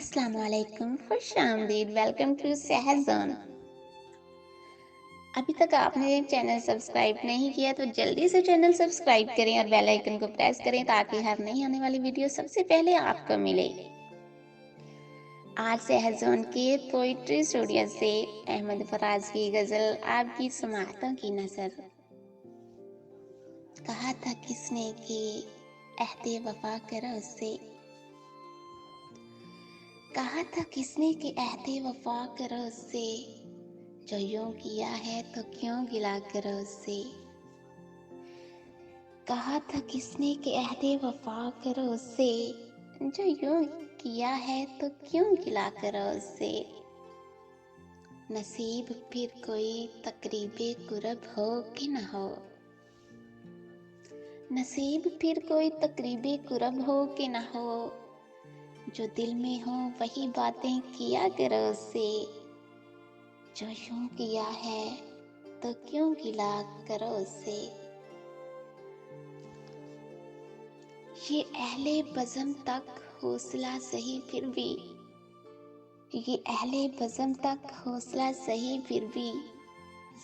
السلام علیکم، خوش آمدید، ویلکم ٹو سحر زون۔ ابھی تک آپ نے چینل سبسکرائب نہیں کیا تو جلدی سے چینل سبسکرائب کریں اور بیل آئیکن کو پریس کریں تاکہ ہر نئی آنے والی ویڈیو سب سے پہلے آپ کو ملے۔ آج سحر زون کے پوئٹری اسٹوڈیو سے احمد فراز کی غزل آپ کی سماعتوں کی نظر۔ کہا تھا کس نے کہ عہد وفا کرو اس سے، کہا تھا کس نے کہ عہد وفا کرو اس سے، جو یوں کیا ہے تو کیوں گلا کرو اس سے۔ کہا تھا کس نے کہ عہد وفا کرو اس سے، جو یوں کیا ہے تو کیوں گلا کرو اس سے۔ نصیب پھر کوئی تقریب قرب ہو کہ نہ ہو، نصیب پھر کوئی تقریب قرب ہو کہ نہ ہو، جو دل میں ہو وہی باتیں کیا کرو اس سے، جو یوں کیا ہے تو کیوں گلا کرو اس سے۔ یہ اہل بزم تک حوصلہ سہی پھر بھی، یہ اہل بزم تک حوصلہ سہی پھر بھی،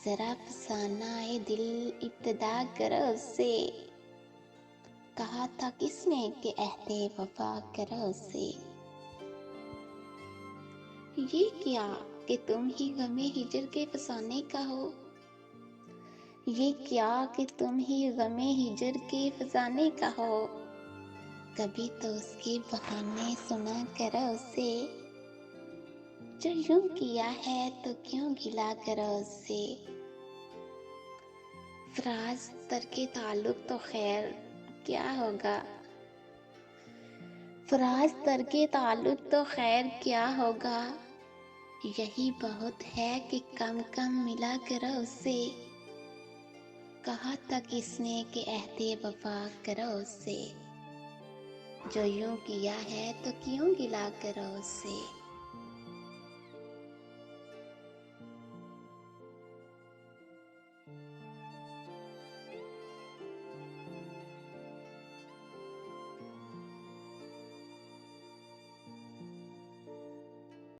ذرا فسانہ دل ابتدا کرو اس سے۔ کہا تھا کس نے کہ عہد وفا کرو اس سے۔ یہ کیا کہ تم ہی غم ہجر کے فسانے کا ہو، یہ کیا کہ تم ہی غم ہجر کے فسانے کا ہو، کبھی تو اس کے بہانے سنا کرو اس سے، جو یوں کیا ہے تو کیوں گلا کرو اس سے۔ فراز ترک تعلق تو خیر کیا ہوگا، فراز ترک تعلق تو خیر کیا ہوگا، یہی بہت ہے کہ کم کم ملا کرو اس سے۔ کہا تھا کس نے کہ عہد وفا کرو اس سے، جو یوں کیا ہے تو کیوں گلا کرو اس سے۔